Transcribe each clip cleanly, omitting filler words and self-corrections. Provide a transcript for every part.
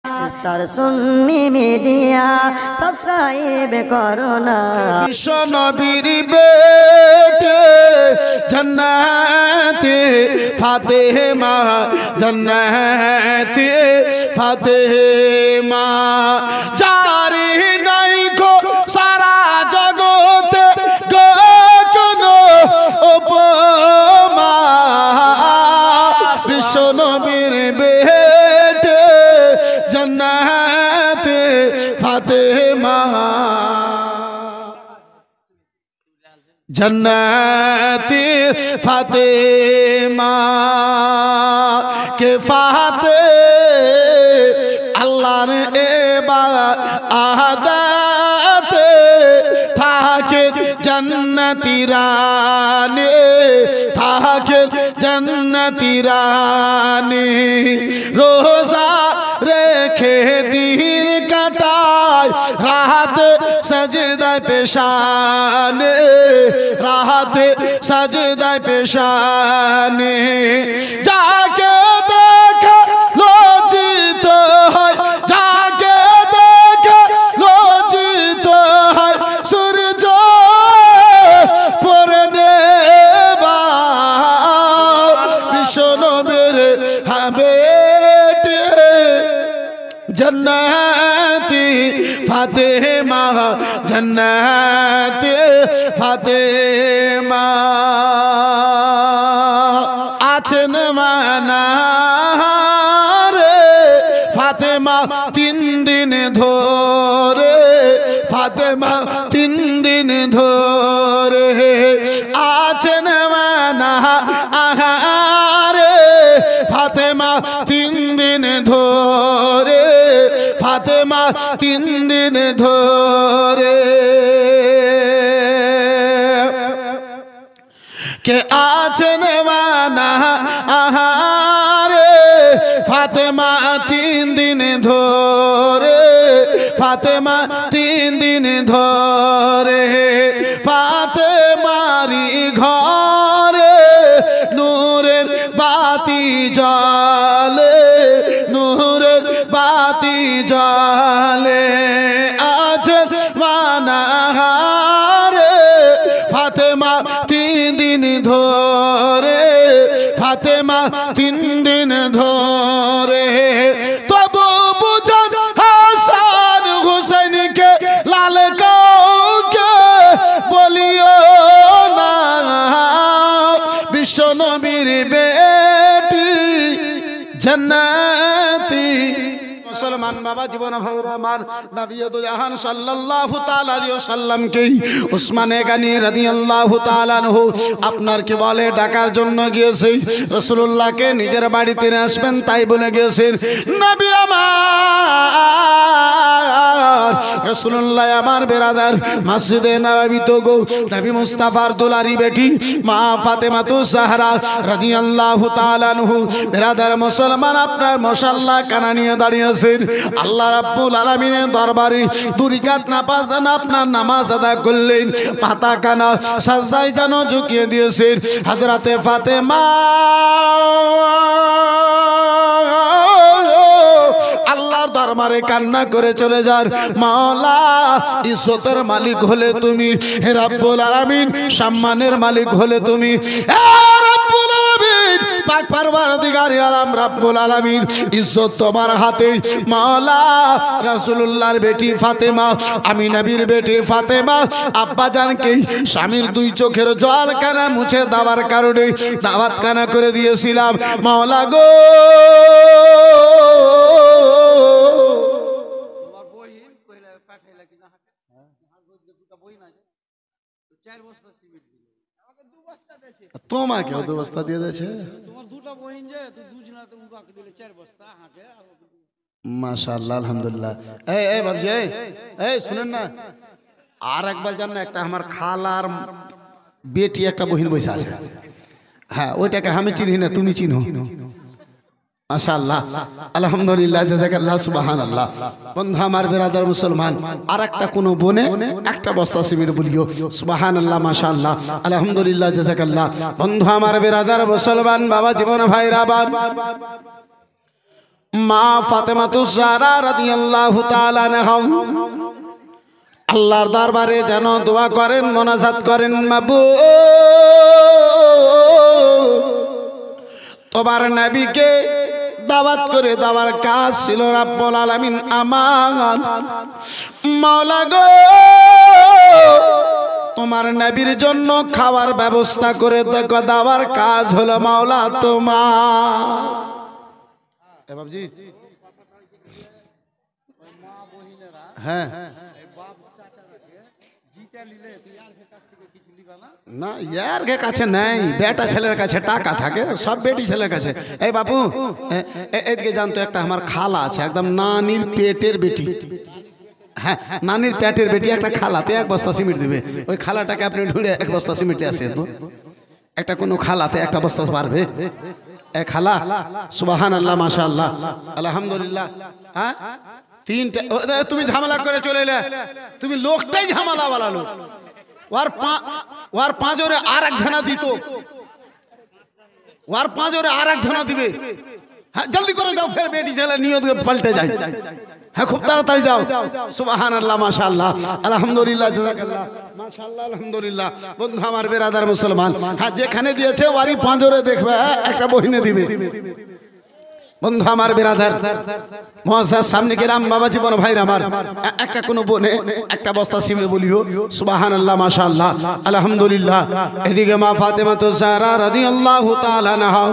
Star সুন্নি media subscribe করো না। বিশ্ব নবীর বেটে জান্নাতে ফাতেমা, জান্নাতে ফাতেমা, যারে নাই গো সারা জগতে গো কোনো উপমা। বিশ্ব নবীর বেটে জান্নাতে ফাতেমা, জান্নাতে ফাতেমা কে ফাতে আল্লাহর ইবাদতে থাকে জান্নাতি রানী, থাকে জান্নাতি রানী। রোজা রেখে দিন কাটায় রাত সজদায় পেশানে, রাত সজদায় পেশানে। যাকে দেখা লজ্জিত হয়, যাকে দেখা লজ্জিত হয়, সূর্য পরনে বিশ্ব নবীর হাবিবে জান্নাতি ফাতেমা, জান্নাতি ফাতেমা আছেন মানারে ফাতেমা 3 দিন ধরে, ফাতেমা 3 দিন ধরে আছেন মানারে ফাতেমা 3 দিন ধরে, ফাতেমা 3 দিন ধরে। কে আছেন মানা আহারে ফাতেমা 3 দিন ধরে, ফাতেমা 3 দিন ধরে। ফাতেমারি ঘরে নূরের বাতি জ্বলে, নূরের বাতি জ্বলে। আছেন মানাহারে ফাতেমা 3 দিন ধরে, ফাতেমা 3 দিন ধরে। তবু বুঝান হাসান হুসেনকে লাল কাউকে বলিও না, বিশ্ব নবীর বেটি জান্নাতি। মুসলমান বাবা জীবন ভগবান নবী দু জাহান সাল্লাল্লাহু তাআলা আলাইহি ওয়াসাল্লামকে উসমানে গানি রাদিয়াল্লাহু তাআলা আনহু আপনার কি বলে ডাকার জন্য গিয়েছে, রাসূলুল্লাহকে নিজের বাড়িতে নিয়ে আসবেন তাই বলে গিয়েছেন। নবী আমার রাসূলুল্লাহ আমার বেরাদার মসজিদে নববীতে গো নবী মুস্তাফার দুলারি বেটি মা ফাতেমাতু জাহরা রাদিয়াল্লাহু তাআলা আনহু বেরাদার মুসলমান আপনার মাশাআল্লাহ কানা নিয়ে দাঁড়িয়ে আল্লাহ রাব্বুল আলামিনের দরবারে 2 রাকাত নামাজ আপনার নামাজ আদা করলেন, মাথা কানা সাজদায় যেন ঝুঁকিয়ে দিয়েছেন। হযরতে ফাতেমা আল্লাহর দরবারে কান্না করে চলে যান, মাওলা ইজ্জতের মালিক হলে তুমি, হে রাব্বুল আলামিন সম্মানের মালিক হলে তুমি, হে রাব্বুল আলামিন পাক পরওয়ারদিগারে আলম রাব্বুল আলামিন ইজ্জত তোমার হাতে। মাওলা রাসূলুল্লাহর বেটি ফাতেমা, আমি নবীর বেটি ফাতেমা আব্বা জানকে স্বামীর 2 চোখের জল কানা মুছে দেওয়ার কারণে দাওয়াত কানা করে দিয়েছিলাম। মাওলা গো তোমাকে 2 বস্তা দিয়ে দিয়েছে, তোমার 2টা বহিন যে তুই দুজনা তোমাকে দিলে 4 বস্তা হাকে। মাশাআল্লাহ আলহামদুলিল্লাহ। এই বাবজি এই শুনেন না, আর একবার জান না একটা আমার খালার বেটি একটা বহিন বসে আছে, হ্যাঁ ওইটাকে আমি চিনি না তুমি চিনো। মাশাআল্লাহ আলহামদুলিল্লাহ জাযাকাল্লাহ সুবহানাল্লাহ। বন্ধু আমার বেরাদার মুসলমান আর একটা কোন বনে একটা বস্তা সিমেন্ট বলিও সুবহানাল্লাহ মাশাআল্লাহ আলহামদুলিল্লাহ জাযাকাল্লাহ। বন্ধু আমার বেরাদার মুসলমান বাবা জীবন ভাইরা বাবা মা ফাতেমাতুজ জাহরা রাদিয়াল্লাহু তাআলা আনহা আল্লাহর দরবারে যেন দোয়া করেন, মোনাজাত করেন, মাবুদ তোমার নবীকে দাওয়াত করে দেওয়ার কাজ ছিল রাব্বুল আলামিন আমার। মাওলা গো তোমার নবীর জন্য খাওয়ার ব্যবস্থা করে দেওয়ার কাজ হলো মাওলা তোমার। এ বাবজি হ্যাঁ না ইয়ার কাছে নেই, বেটা ছেলের কাছে টাকা থাকে, সব বেটি ছেলের কাছে। এই বাপু এদিকে জানতো, একটা আমার খালা আছে একদম নানির পেটের বেটি, হ্যাঁ নানির পেটের বেটি একটা খালাতে 1 বস্তা সিমেন্ট দিবে। ওই খালাটাকে আপনি ঢুঁড়ে 1 বস্তা সিমেন্টে আসে তো একটা কোনো খালাতে 1টা বস্তা পারবে? এ খালা সুবহানাল্লাহ মাশাআল্লাহ আলহামদুলিল্লাহ। হ্যাঁ 3টা তুমি ঝামেলা করে চলে এলে, তুমি লোকটাই ঝামেলা वाला লোক। ওর 5 ওরে আর 1 ঝানা দিত, ওর 5 ওরে আর 1 ঝানা দিবে। হ্যাঁ জলদি করে যাও, ফের বেটি ছেলে নিয়ত পাল্টে যায়। হ্যাঁ খুব তাড়াতাড়ি যাও। সুবহানাল্লাহ মাশাআল্লাহ আলহামদুলিল্লাহ জাযাকাল্লাহ মাশাআল্লাহ আলহামদুলিল্লাহ। বন্ধু আমার বেরাদার মুসলমান, হ্যাঁ যেখানে দিয়েছে ওরই 5 ওরে দেখবে একটা বহিনে দিবে। বন্ধু আমার বেরাদার মহাশয় সামনে গেলাম, বাবা জীবন ভাইরা আমার একটা কোনো বনে 1টা বস্তা সিমেন্ট বলিও সুবহানাল্লাহ মাশাআল্লাহ আলহামদুলিল্লাহ। এদিকে মা ফাতেমাতুজ জাহরা রাদিয়াল্লাহু তাআলা আনহা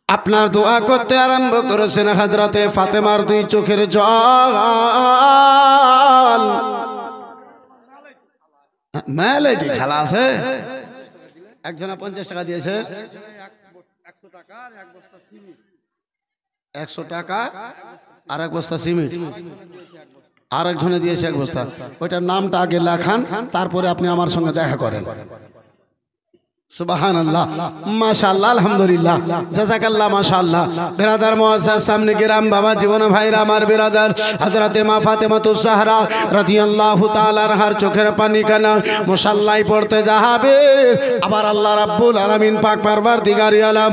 আপনার দোয়া করতে আরম্ভ করেছেন। হযরতে ফাতেমার 2 চোখের জল মেলেটি খেলা আছে। একজনা 50 টাকা দিয়েছে, 100 টাকা আর 1 বস্তা সিমেন্ট, আর একজনে দিয়েছে 1 বস্তা। ওইটার নামটা আগে লেখান, তারপরে আপনি আমার সঙ্গে দেখা করেন। সুবহানাল্লাহ মাশাআল্লাহ আলহামদুলিল্লাহ জাযাকাল্লাহ মাশাআল্লাহ। বেরাদার মুআজ্জাজ সামনে গেরাম, বাবা জীবন ভাইরা আমার বেরাদার হযরতে মা ফাতেমাতুজ জাহরা রাদিয়াল্লাহু তাআলা আনহার চোখের পানি কানা মুসাল্লায় পড়তে যাবে। আবার আল্লাহ রাব্বুল আলামিন পাক পরওয়ারদিগারে আলম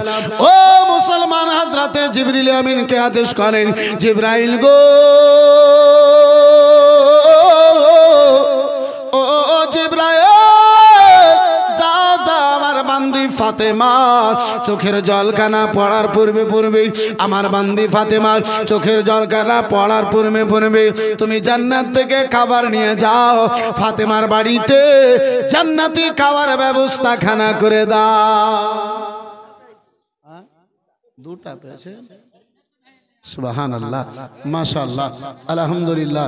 ও মুসলমান হযরতে জিবরিল আমিনকে আদেশ করেন, জিবরাইল গো ও জিবরাইল বান্দি ফাতেমা চোখের জল কানা পড়ার পূর্বে আমার বান্দি ফাতেমা চোখের জল কানা পড়ার পূর্বে তুমি জান্নাত থেকে খাবার নিয়ে যাও, ফাতেমার বাড়িতে জান্নাতি খাবার ব্যবস্থা খানা করে দাও। 2টা পেয়েছে সুবহানাল্লাহ মাশাআল্লাহ আলহামদুলিল্লাহ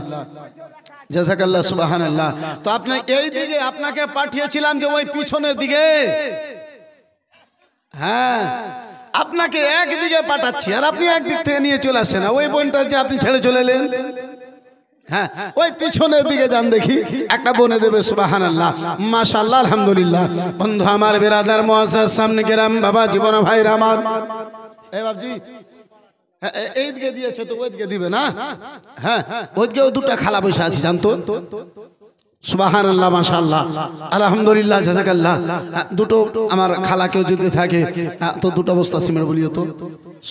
জাযাকাল্লাহ সুবহানাল্লাহ। তো আপনি এই দিকে আপনাকে পাঠিয়েছিলাম যে ওই পিছনের দিকে, হ্যাঁ আপনাকে একদিকে পাঠাচ্ছি আর আপনি একদিক থেকে নিয়ে চলে আসছেন। ওই বোনটা যে আপনি ছেড়ে চলে এলেন, হ্যাঁ ওই পিছনের দিকে যান দেখি, একটা বনে দেবে সুবহানাল্লাহ মাশাআল্লাহ আলহামদুলিল্লাহ। বন্ধু আমার বেরাদার মুআজ্জাজ সামনে গেরাম, বাবা জীবন ভাইরা আমার, এই বাবজি এই দিকে দিয়েছে তো ওই দিকে দিবে না? হ্যাঁ ওইদিকেও 2টা খালা বসে আছে জানতো। সুবহানাল্লাহ মাশাআল্লাহ আলহামদুলিল্লাহ জাযাকাল্লাহ। 2টো আমার খালাকেও যদি থাকে তো 2টা বস্তা সিমেন্ট বলিও তো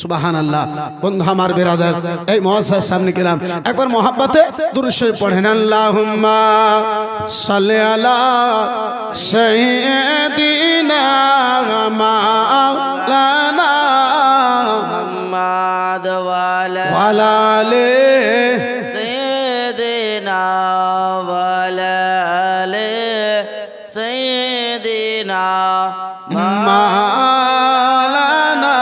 সুবহানাল্লাহ। বন্ধু আমার বেরাদার এই মুআজ্জাজ সামনে গেলাম, একবার মহব্বতে দুরূদ শরীফ পড়েন। আল্লাহুম্মা সাল্লি আলা সাইয়্যিদিনা মাওলানা মুহাম্মদ ওয়ালা আলি সাইয়্যিদিনা ওয়ালা আলি সাইয়্যিদিনা মাওলানা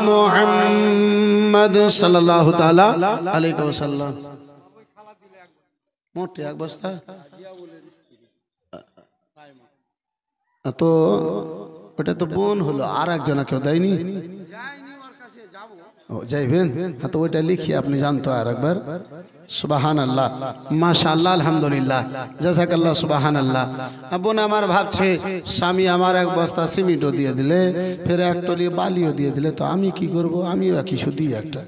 মুহাম্মদ সাল্লাল্লাহু তাআলা আলাইহি ওয়াসাল্লাম। মোটে 1 বস্তা তো ওটা তো বোন হলো, আর একজনা কেউ দেয়নি, যাইবেন? হ্যাঁ তো ওইটা লিখি আপনি জানতো আর একবার। সুবহানাল্লাহ মাশাআল্লাহ আলহামদুলিল্লাহ জাযাকাল্লাহ সুবহানাল্লাহ। বোন আমার ভাবছে স্বামী আমার 1 বস্তা সিমেন্টও দিয়ে দিলে, ফের 1 টলি বালিও দিয়ে দিলে, তো আমি কি করব? আমিও কিছু দিই একটা।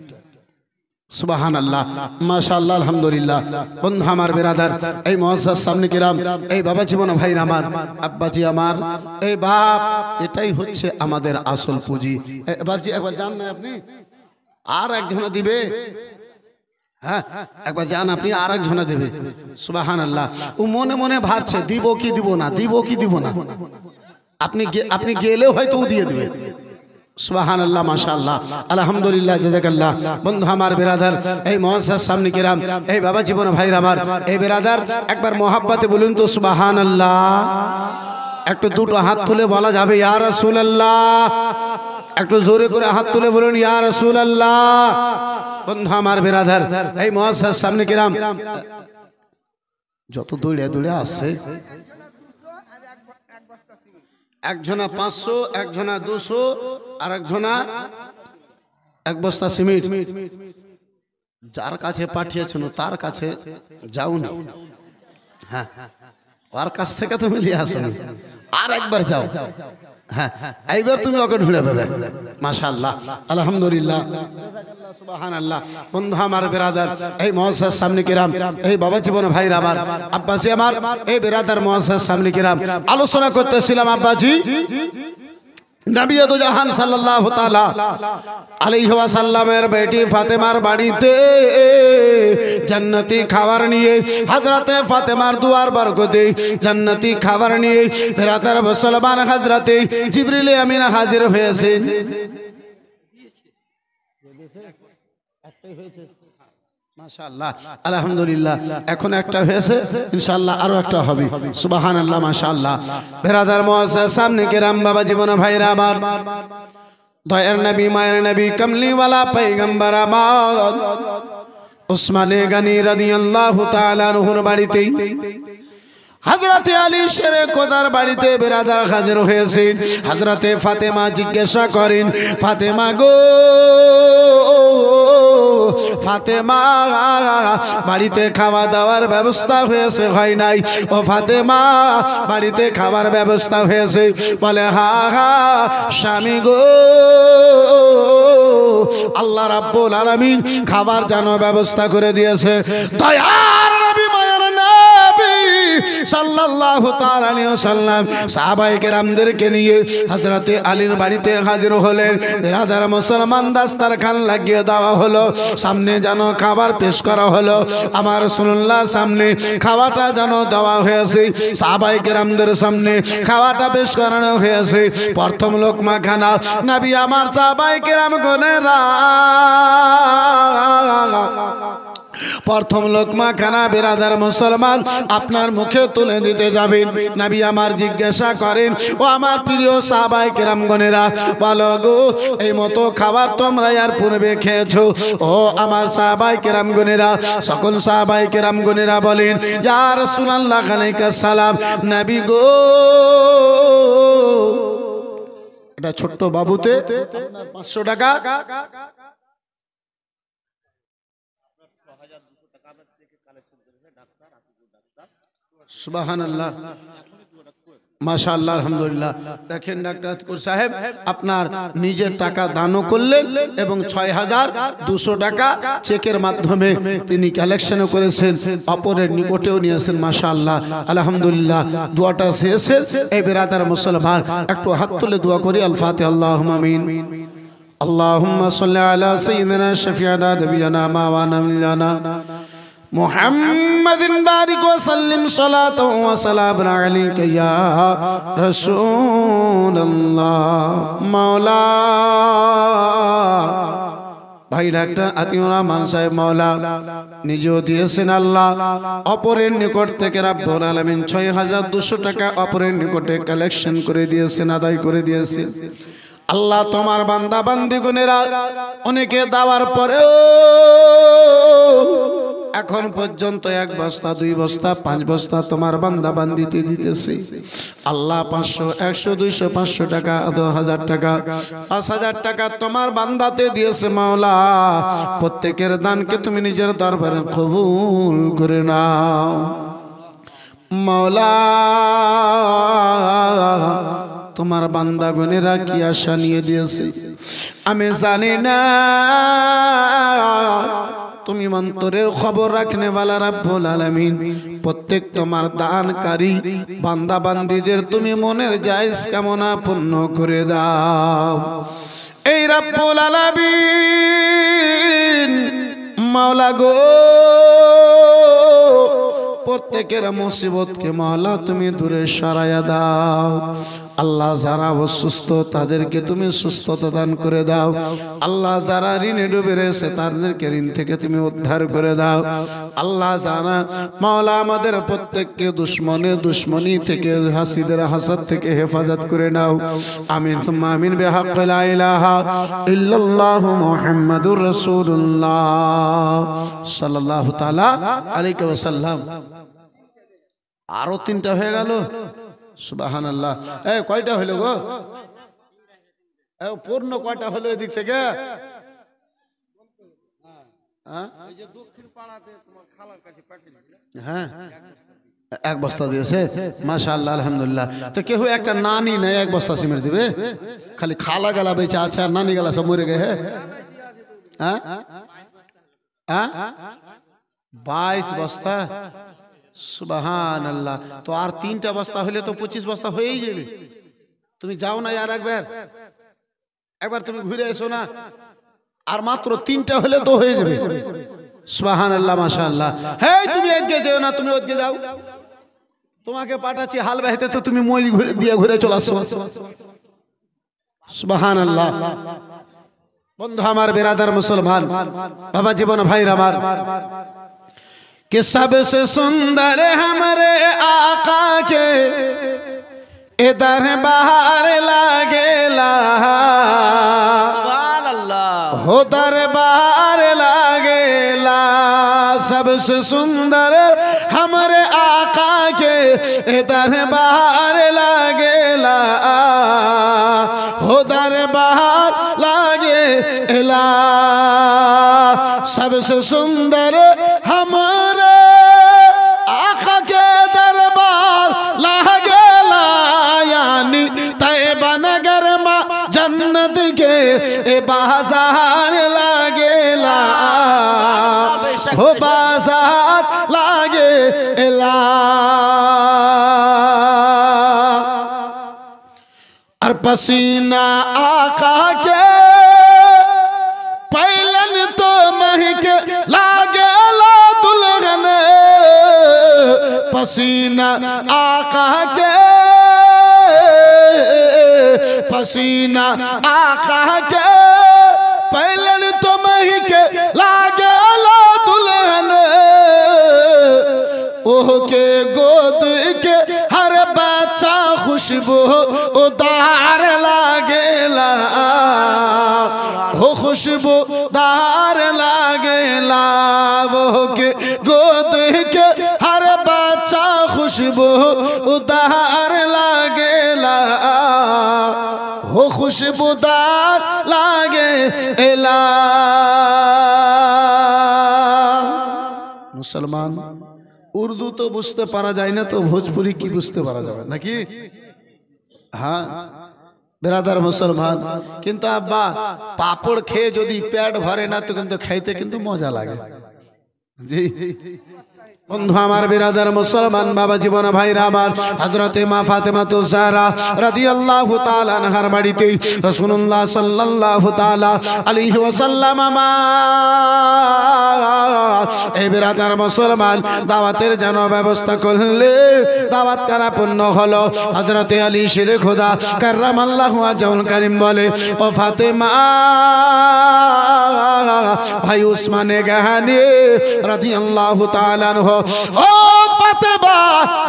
সুবহানাল্লাহ মাশাআল্লাহ আলহামদুলিল্লাহ। বন্ধু আমার বেরাদার এই মুআজ্জাজ সামনে কিরাম, এই বাবা জীবন ভাই আমার, আব্বাজি আমার, এই বাপ, এটাই হচ্ছে আমাদের আসল পুঁজি। বাপজি একবার জান না আপনি আর একজনা দিবে? হ্যাঁ, একবার যান আপনি, আর একজনা দেবে। সুবহানাল্লাহ। ও মনে মনে ভাবছে দিব কি দিব না, দিব কি দিব না। আপনি গেলেও হয়তো ও দিয়ে দেবে। সুবহানাল্লাহ, মাশাআল্লাহ, আলহামদুলিল্লাহ, জাযাকাল্লাহ। বন্ধু আমার, বিরাদার, এই মুআজ্জাজ সামনে কিরাম, এই বাবা জীবন ভাইরা আমার, এই বিরাদার একবার মোহাব্বতে বলুন তো সুবহানাল্লাহ। একটু দুটো হাত তুলে বলা যাবে ইয়া রাসূলুল্লাহ? একটু জোরে করে হাত তুলে বলুন ইয়া রাসূলুল্লাহ। বন্ধু আমার, বিরাদার, এই মুআজ্জাজ সামনে কিরাম, যত দৌড়ে দৌড়ে আসছে, একজনা 500, একজনা 200, আর একজনা 1 বস্তা সিমেন্ট। যার কাছে পাঠিয়েছেন তার কাছে যাওনি। হ্যাঁ, ওর কাছ থেকে তুমি নিয়ে আসনি, আর একবার যাও। হ্যাঁ, এইবার তুমি ওকে ঢুঁড়ে পাবে। মাশাআল্লাহ, আলহামদুলিল্লাহ, সুবহানাল্লাহ। বন্ধু আমার, বিরাদার, এই মুআজ্জাজ সামনে কিরাম, এই বাবা জীবন ভাইরা আমার, আব্বাজি আমার, এই বিরাদার মুআজ্জাজ সামনে কিরাম, আলোচনা করতেছিলাম আব্বাজি নবী দু জাহান সাল্লাল্লাহু তাআলা আলাইহি ওয়াসাল্লামের বেটি ফাতেমার বাড়িতে জান্নাতি খাবার নিয়ে, হযরতে ফাতেমার দুয়ার বরকতে জান্নাতি খাবার নিয়ে বিরাদার মুসলমান হযরতে জিবরিল আমিন হাজির হয়েছেন। মাশাআল্লাহ, আলহামদুলিল্লাহ, এখন একটা হয়েছে, ইনশাআল্লাহ আরো একটা হবে। সুবহানাল্লাহ, মাশাআল্লাহ। বিরাদার মুআজ্জাজ সামনে কিরাম, বাবা জীবন ভাইরা আমার, দয়ার নবী, মায়ের নবী, কমলিওয়ালা পয়গম্বর আমার উসমানে গনি রাদিয়াল্লাহু তাআলা আনহুর বাড়িতে হযরতে আলী শেরে খোদার বাড়িতে বিরাদার হাজির হয়েছেন। হযরতে ফাতেমা জিজ্ঞাসা করেন, ফাতেমা গো, ফাতেমা, বাড়িতে খাওয়া দাওয়ার ব্যবস্থা হয়েছে হয় নাই? ও ফাতেমা, বাড়িতে খাবার ব্যবস্থা হয়েছে? বলে হা হা স্বামী গো, আল্লাহ রাব্বুল আলামিন খাবার যেন ব্যবস্থা করে দিয়েছে। দয়ার নবী, মায়ের নবী সাল্লাল্লাহু তাআলা আলাইহি ওয়াসাল্লাম সাহাবায়ে কেরামদেরকে নিয়ে হযরতে আলীর বাড়িতে হাজির হলেন। বিরাদার মুসলমান, দাস্তারখান লাগিয়ে দেওয়া হলো, সামনে যেন খাবার পেশ করা হলো। আমার রাসূলুল্লাহর সামনে খাওয়াটা যেন দেওয়া হয়েছে, সাহাবায়ে কেরামদের সামনে খাওয়াটা পেশ করানো হয়েছে। প্রথম লোকমা খানা নবী আমার সাহাবায়ে কেরাম গনেরা, প্রথম লোকমা খানা বিরাদার মুসলমান আপনার মুখে তুলে দিতে যাবেন। নবী আমার জিজ্ঞাসা করেন, ও আমার প্রিয় সাহাবায়ে কেরামগণেরা, বলো গো, এই মতো খাবার তোমরা আর পূর্বে খেয়েছো? ও আমার সাহাবায়ে কেরামগণেরা, সকল সাহাবায়ে কেরামগণেরা বলেন, ইয়া রাসূলুল্লাহ আলাইহিস সালাম, নবী গো, এটা ছোট্ট বাবুতে আপনার 500 টাকা, সুবহানাল্লাহ, মাশাআল্লাহ, আলহামদুলিল্লাহ। দেখেন ডাক্তার সাহেব, আপনার নিজের টাকা দানও করলেন এবং 6200 টাকা চেকের মাধ্যমে তিনি কালেকশনও করেছেন, অপরের নিকটেও নিয়েছেন। মাশাআল্লাহ, আলহামদুলিল্লাহ। দোয়াটা শেষের এই বিরাদার মুসলমান একটু হাত তুলে দোয়া করি। আল ফাতিহা। আল্লাহুম্মা আমিন। আল্লাহুম্মা সাল্লি আলা সাইয়্যিদিনা শাফি'না নবিয়ানা মাওলানা মিলানা মুহাম্মাদিন বারিক ওয়া সাল্লিম সালাতাও ওয়া সালামান আলাইকা ইয়া রাসূলুল্লাহ। মাওলা ভাই ডাক্তার আতিউর রহমান সাহেব মাওলা নিজেও দিয়েছেন আল্লাহ, অপরের নিকট থেকে রাব্বুল আলামিন 6200 টাকা অপরের নিকটে কালেকশন করে দিয়েছেন, আদায় করে দিয়েছেন। আল্লাহ, তোমার বান্দা বান্দিগণেরা অনেকে দেওয়ার পরেও এখন পর্যন্ত 1 বস্তা 2 বস্তা 5 বস্তা তোমার বান্দা বান্দিতে দিতেছে। আল্লাহ 500 100 200 500 টাকা 1000 টাকা 5000 টাকা তোমার বান্দাতে দিয়েছে। মাওলা, প্রত্যেকের দানকে তুমি নিজের দরবারে কবুল করে নাও। মাওলা, তোমার বান্দাগণেরা কি আশা নিয়ে দিয়েছে আমি জানি না, তুমি অন্তরের খবর রাখনে ওয়ালা রাব্বুল আলামিন প্রত্যেক তোমার দানকারী বান্দা বান্দীদের তুমি মনের জায়েজ কামনা পূর্ণ করে দাও। এই রব্বুল আলামিন মাওলা গো প্রত্যেকের মুসিবতকে মাওলা তুমি দূরে সরাইয়া দাও। আল্লাহ যারা অসুস্থ তাদেরকে তুমি সুস্থতা দান করে দাও। আল্লাহ যারা ঋণে ডুবে রয়েছে তাদেরকে ঋণ থেকে তুমি উদ্ধার করে দাও। আল্লাহ যারা মাওলা আমাদের প্রত্যেককে দুশ্মনী থেকে হাসিদের হাসাদ থেকে হেফাজত করে নাও। আমিন তুম্মা আমিন বিহাক্কি লা ইলাহা ইল্লাল্লাহু মুহাম্মাদুর রাসূলুল্লাহ সাল্লাল্লাহু তাআলা আলাইহি ওয়াসাল্লাম। আরো 3টা হয়ে গেল। সুবহানাল্লাহ। এই কয়টা হলো গো? পূর্ণ কয়টা হলো এদিক থেকে? হ্যাঁ, 1 বস্তা দিয়েছে। মাশাআল্লাহ, আলহামদুলিল্লাহ। তো কেউ একটা নানি নেই 1 বস্তা সিমেন্ট দিবে? খালি খালা গালা বেঁচে আছে আর নানি গালা সব মরে গে। হ্যাঁ, 22 বস্তা। সুবহানাল্লাহ। তো আর 3টা বস্তা হলে তো 25 বস্তা হয়েই যাবে। তুমি যাও না আর একবার তুমি ঘুরে এসো না। আর মাত্র 3টা হলে তো হয়ে যাবে। সুবহানাল্লাহ, মাশাআল্লাহ। হেই তুমি এদিকে যেও না, তুমি ওদিকে যাও। তোমাকে পাঠাচ্ছি হাল বাহিতে, তো তুমি মই ঘুরে দিয়ে ঘুরে চলে আসো। সুবহানাল্লাহ। বন্ধু আমার, বেরাদার মুসলমান, বাবা জীবন ভাই আমার, कि सबसे सुंदर हमारे आका के इधर बाहर लागेला, सुभान अल्लाह, हो दरबार लागेला। सबसे सुंदर हमारे आका के इधर बाहर लागेला, हो दरबार लागेला। सबसे सुंदर हमारे आका के दरबार लागेला, यानी तैयबा नगर में जन्नत के बाजार लागेला, हो बाजार लागेला। और पसीना आका के पहलन तो महक लागेला दुल्हन, पसीना आका के, पसीना आका के पहलन तो महक लागेला दुल्हन, ओह के गोद के हर बच्चा खुशबू उदार लागेला, हो खुशबूदार लागेला। वो के गोद के हर बच्चा खुशबू उदार लागेला, हो खुशबूदार लागेला। मुसलमान उर्दू तो बुझते पारा যায় না, তো ভোজপুরি কি বুঝতে পারা যাবে নাকি? হ্যাঁ বেরাদার মুসলমান, কিন্তু আব্বা পাপড় খেয়ে যদি পেট ভরে না তো কিন্তু খাইতে কিন্তু মজা লাগে। জি বন্ধু আমার, বেরাদার মুসলমান, বাবা জীবন ভাইরা আমার, হযরতে মা ফাতেমা তো জাহরা রাদিয়াল্লাহু তাআলা আনহার বাড়িতে রাসূলুল্লাহ সাল্লাল্লাহু তাআলা আলাইহি ওয়াসাল্লাম আমার এই বেরাদার মুসলমান দাওয়াতের যেন ব্যবস্থা করলে দাওয়াত করা পূর্ণ হলো। হযরতে আলী শেরে খোদা কাররামাল্লাহু ওয়াজহুল কারীম বলে, ও ফাতেমা ভাই উসমানে গাহানি রাদিয়াল্লাহু তাআলা আনহু, ও ফাতেমা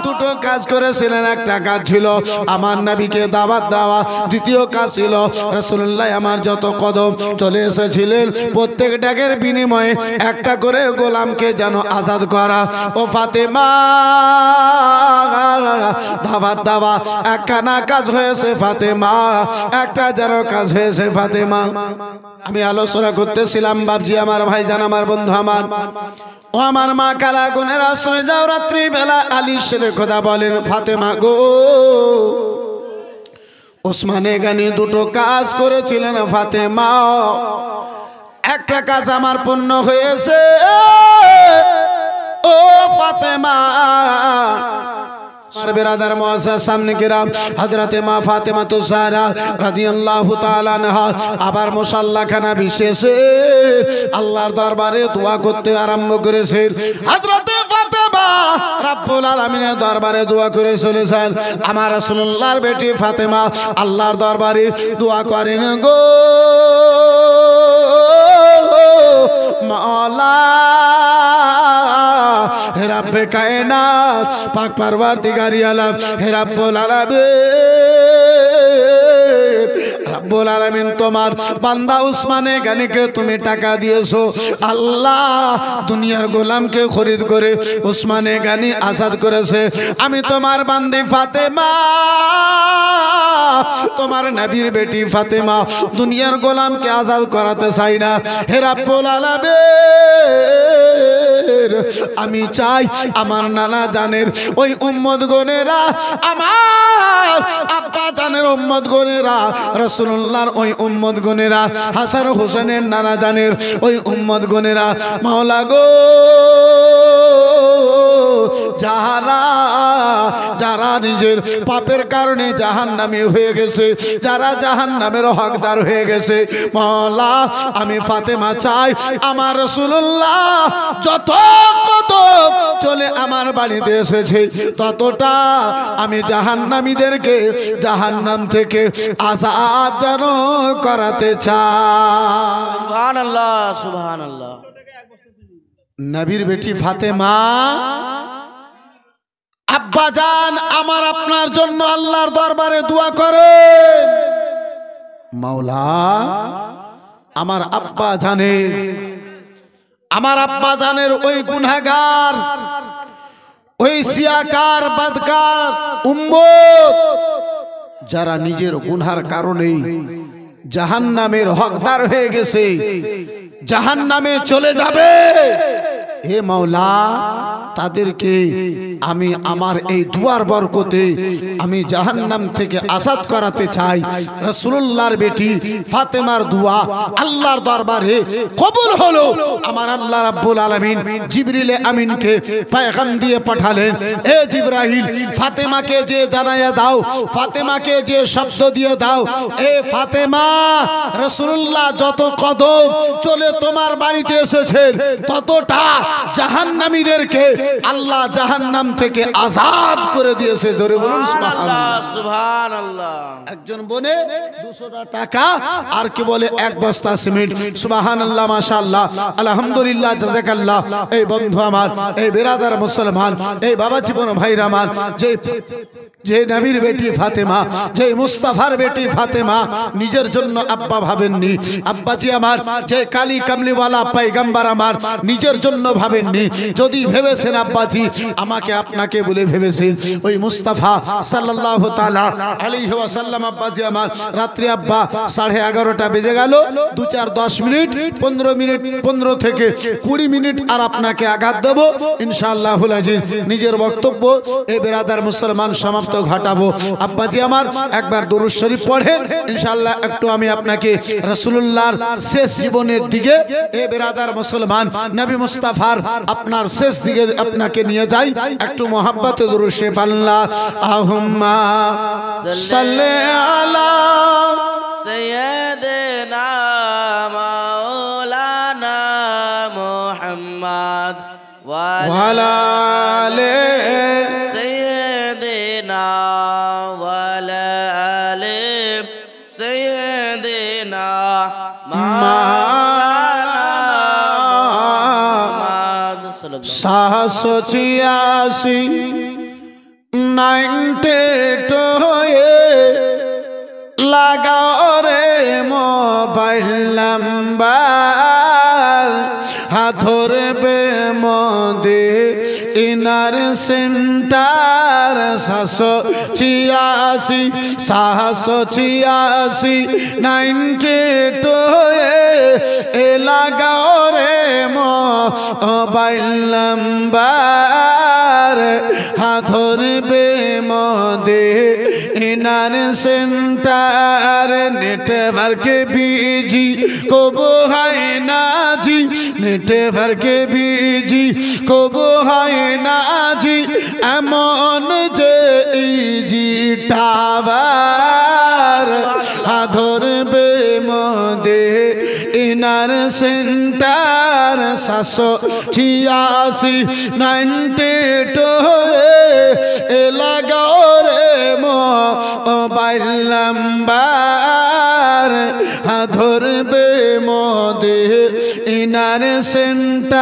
দুটো কাজ করেছিলেন। একটা কাজ ছিল আমার নবীকে দাওয়াত দেওয়া, দ্বিতীয় কাজ ছিল রাসূলুল্লাহ আমার যত কদম চলে এসেছিলেন প্রত্যেক ডাকের বিনিময়ে একটা করে গোলামকে যেন আজাদ করা। ও ফাতেমা দাওয়াত দেওয়া একখানা কাজ হয়েছে ফাতেমা, একটা যেন কাজ হয়েছে ফাতেমা। আমি আলোচনা করতেছিলাম বাবজি আমার, ভাইজান আমার, বন্ধু আমার, ও আমার মা কালা গুনের আশ্রয় যাও রাত্রি বেলা। আলী শেরে খোদা বলেন, ফাতেমা গো, ওসমানে গানি দুটো কাজ করেছিলেন ফাতেমা, একটা কাজ আমার পূর্ণ হয়েছে। ও ফাতেমা बिरादर मुअज़्ज़ज़ सामने किराम हजरत मा फातिमा तो ज़हरा রাদিয়াল্লাহু তাআলা আনহা আবার মুসাল্লাখানা বিশেষে আল্লাহর দরবারে দোয়া করতে আরম্ভ করেছেন। হযরত ফাতেমা রব্বুল আলামিনের দরবারে দোয়া করে চলেছেন। আমার রাসূলুল্লাহর বেটি ফাতেমা আল্লাহর দরবারে দোয়া করেন গো মাওলা হে রব্বে কায়নাত পাক পরওয়ারদিগারি আলম হে রব্বুল আলামিন রব্বুল আলামিন তোমার বান্দা উসমানে গানিকে তুমি টাকা দিয়েছো আল্লাহ দুনিয়ার গোলামকে খরিদ করে উসমানে গানি আজাদ করেছে আমি তোমার বান্দি ফাতেমা তোমার নবীর বেটি ফাতেমা দুনিয়ার গোলামকে আজাদ করাতে চাই না হে রব্বুল আলামিন আমি চাই আমার নানা জানের ওই উম্মত গনেরা আমার আব্বা জানের উম্মত গনেরা রাসূলুল্লাহর ওই উম্মত গনেরা হাসান হোসেনের নানা জানের ওই উম্মত গনেরা মাওলা গো যারা যারা নিজের পাপের কারণে জাহান্নামী হয়ে গেছে যারা জাহান্নামের হকদার হয়ে গেছে মাওলা আমি ফাতেমা চাই আমার রাসূলুল্লাহ যত কদম চলে আমার বাড়িতে এসেছে ততটা আমি জাহান্নামীদেরকে জাহান্নাম থেকে আযাদ যেন করাতে চাই। সুবহানাল্লাহ সুবহানাল্লাহ। নবীর বেটি ফাতেমা আব্বা জান আমার আপনার জন্য আল্লাহর দরবারে দোয়া করেন মাওলা আমার আব্বা জানের ওই গুনাহগার ওই সিয়াকার বদকার উম্মত যারা নিজের গুনার কারণে জাহান্নামের হকদার হয়ে গেছে জাহান্নামে চলে যাবে হে মাওলা তাদেরকে আমি আমার এই দুয়ার বরকতে আমি জাহান্নাম থেকে আজাদ করাতে চাই। রাসূলুল্লাহর বেটি ফাতেমার দোয়া আল্লাহর দরবারে কবুল হলো। আমার আল্লাহ রাব্বুল আলামিন জিবরিল আমিনকে পয়গাম দিয়ে পাঠালেন, এ জিবরাইল ফাতেমাকে যে জানায়া দাও, ফাতেমাকে যে শব্দ দিয়ে দাও, এ ফাতেমা রাসূলুল্লাহ যত কদম চলে তোমার বাড়িতে এসেছেন ততটা জাহান্নামীদেরকে আল্লাহ জাহান্নাম থেকে আজাদ করে দিয়েছে। জোরে বলুন সুবহানাল্লাহ সুবহানাল্লাহ। একজন বনে 200 টাকা আর কি বলে এক বস্তা সিমেন্ট। সুবহানাল্লাহ মাশাআল্লাহ আলহামদুলিল্লাহ জাযাকাল্লাহ। এই বন্ধু আমার, এই বিরাদার মুসলমান, এই বাবা জীবন ভাইরা আমার, যে নবীর বেটি ফাতেমা, যে মুস্তাফার বেটি ফাতেমা নিজের জন্য আব্বা ভাবেননি, আব্বাজি আমার যে কালী কামলিওয়ালা পয়গম্বর আমার নিজের জন্য ভাবেননি। যদি ভেবেছেন আব্বাজি আমাকে আপনাকে বলে ভেবেছেন, ওই মুস্তাফা সাল্লাল্লাহু তাআলা আলাইহি ওয়াসাল্লাম আব্বাজি আমার রাত্রি আব্বা 11:30 বেজে গেল, 2-4-10 মিনিট 15 মিনিট 15 থেকে 20 মিনিট আর আপনাকে আঘাত দেব ইনশাআল্লাহুল আজিজ। নিজের বক্তব্য এই বিরাদার মুসলমান সমাপ্ত ঘটাবো। আব্বাজি আমার একবার দরুদ শরীফ পড়েন ইনশাআল্লাহ। একটু আমি আপনাকে রাসূলুল্লাহর শেষ জীবনের দিকে এ বিরাদার মুসলমান নবী মুস্তাফার আপনার শেষ দিকে আপনাকে নিয়ে যাই। একটু মোহাব্বতে দরুদ শরীফ আল্লাহুম্মা সাল্লি আলা সাইয়্যিদিনা মাওলানা মুহাম্মদ ওয়া আলা আলি সাইয়্যিদিনা ওয়া আলা আলি সাইয়্যিদিনা মাওলানা মুহাম্মদ সাল্লাল্লাহু 786 হয়ে লাগাও রে মোবাইল নাম্বার, হাত ধরবে মদিনার সেন্টার 786 লাগাও রে মোবাইল নাম্বার, হাত ধরবে ইনার সেন্টার নেটওয়ার্ক বিজি কবু হয় না জি নেটওয়ার্ক বিজি কবু হয় না জি এমন যে ইজি টাওয়ার ধরবে মোদে ইনার সেন্টার 786 92 লাগাও রে মোবাইল নাম্বার ধরবে মোদে ইনার সেন্টার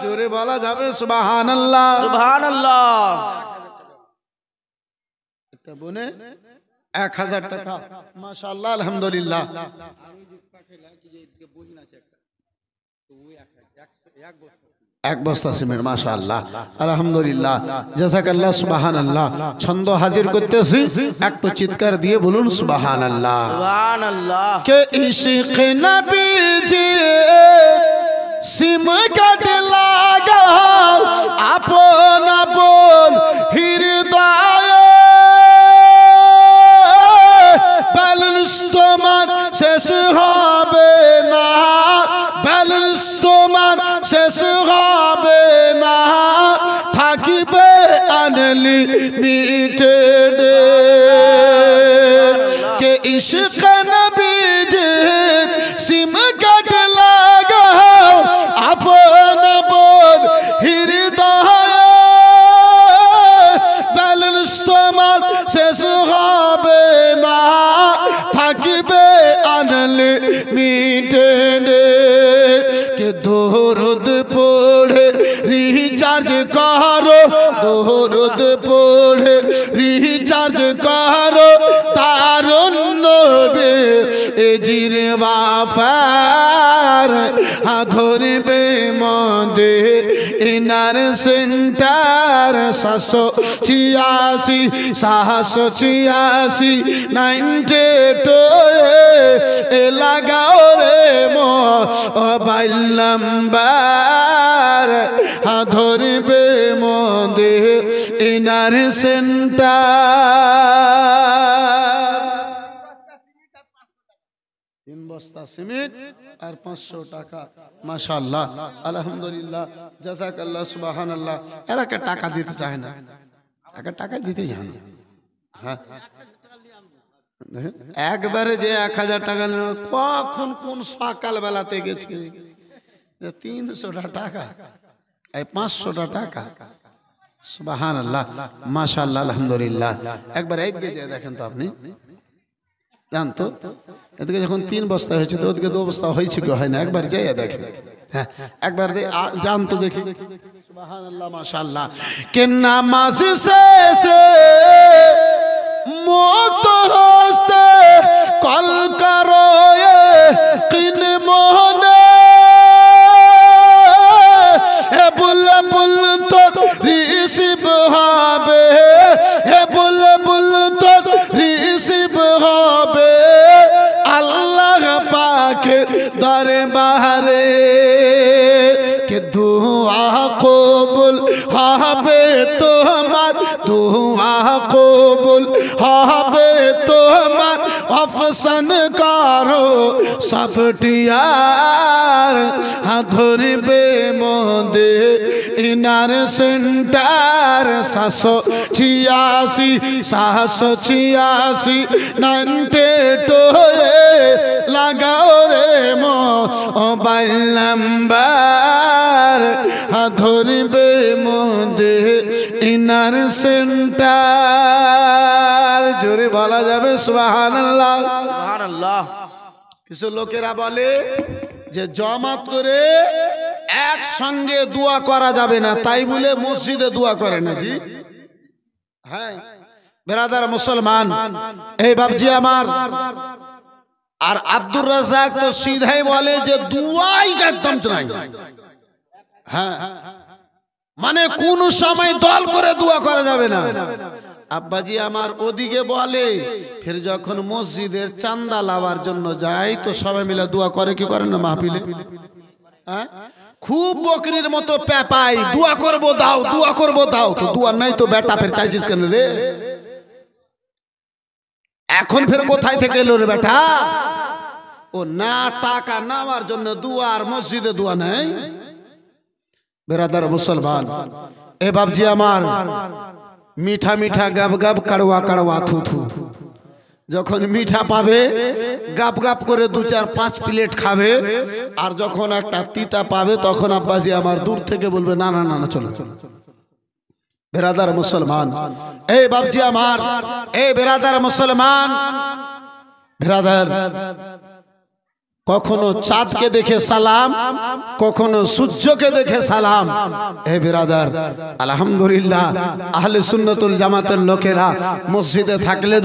জোরে বলা যাবে সুবহানাল্লাহ সুবহানাল্লাহ। একটা বনে 1000 টাকা মাশাআল্লাহ আলহামদুলিল্লাহ এক বস্তা সিমেন্ট মাশাআল্লাহ আলহামদুলিল্লাহ জাযাকাল্লাহ সুবহানাল্লাহ। ছন্দ হাজির করতেছি একটু চিৎকার দিয়ে বলুন সুবহানাল্লাহ সুবহানাল্লাহ। কে ইশক নবীজি সিম কাট লাগাও আপন আপন হৃদয়ে ব্যালেন্স তোমার শেষ হবে না ব্যালেন্স তোমার শেষ হবে না থাকিবে আনলিমিটেড কে ইশক নবীজির সিম কাট লাগাও আপন আপন হৃদয়ে ব্যালেন্স তোমার শেষ হবে না থাকিবে আনলিমিটেড কে দরুদ পড়ে রিচার্জ করো দরুদ পড়ে রিচার্জ করো তারুণ্য বে এজির বাফার ধরবে মোদে ইনার সেন্টার 786 92 লাগাও রে মোবাইল নাম্বার ধরবে মোদে ইনার সেন্টার 3 বস্তা সিমেন্ট আর 500 টাকা মাশাআল্লাহ আলহামদুলিল্লাহ জাযাকাল্লাহ সুবহানাল্লাহ। এরা কে টাকা দিতে চায় না একা টাকা দিতে চায় না হ্যাঁ একবারে যে 1000 টাকা কখন কোন সকাল বেলাতে গেছে 300 টাকা এই 500 টাকা সুবহানাল্লাহ মাশাআল্লাহ আলহামদুলিল্লাহ। একবার এইদিকে যে দেখেন তো আপনি জানতো এদিকে যখন 3 বস্তা হয়েছে তো ওদিকে 2 বস্তা হয়েছে কি হয় না একবার যাইয়া দেখেন হ্যাঁ একবার জানতো দেখি সুবহানাল্লাহ মাশাআল্লাহ। কে নামাজ শেষে মুক্ত হস্তে কল করো কিন মোহনে হে বুলবুল তো রিসিভ হবে হে বুলবুল তো রিসিভ হবে আল্লাহ পাকের দরবারে কে দুআ কবুল হবে তোমার দুআ কবুল হবে তোমার অফসন করো সফটিয়ার ধরবে মোদে ইনার সেন্টার 786 92 লাগাও রে মোবাইল নাম্বার ধরবে মোদে ইনার সেন্টার জোরে বলা যাবে সুবহানাল্লাহ সুবহানাল্লাহ। কিছু লোকেরা বলে যে জমাত করে একসঙ্গে দোয়া করা যাবে না তাই বলে মসজিদে দোয়া করে না জি হ্যাঁ বেরাদার মুসলমান এই বাপজি আমার আর আব্দুর রাজ্জাক তো সিধাই বলে যে দোয়াই একদম নাই হ্যাঁ মানে কোন সময় দল করে দোয়া করা যাবে না। আব্বাজি আমার ওদিকে বলে ফির যখন মসজিদের চাঁদা লাভার জন্য যায় তো সবাই মিলে দোয়া করে কি করে না মাহফিলে হ্যাঁ খুব বকরির মতো পেপাই দোয়া করবো দাও তো দোয়া নাই তো বেটা ফের চাইছিস কেন রে এখন ফের কোথায় থেকে এলো রে বেটা? ও না টাকা নেওয়ার জন্য দুয়ার মসজিদে দোয়া নেই। বেরাদার মুসলমান, এ বাবজি আমার, মিঠা মিঠা গাব গাব, কাড়ওয়া কাড়ওয়া থু থু। যখন মিঠা পাবে গাপ গাপ করে 2-4-5 প্লেট খাবে, আর যখন একটা তিতা পাবে তখন আব্বাজি আমার দূর থেকে বলবে না না না না চলো। বেরাদার মুসলমান, এই বাবজি আমার, এই বেরাদার মুসলমান, বেরাদার, কখনো চাঁদকে দেখে সালাম, কখনো সূর্যকে দেখে সালাম। হে বিরাদার, আলহামদুলিল্লাহ আহলে সুন্নাতুল জামাতের লোকেরা মসজিদে থাকলে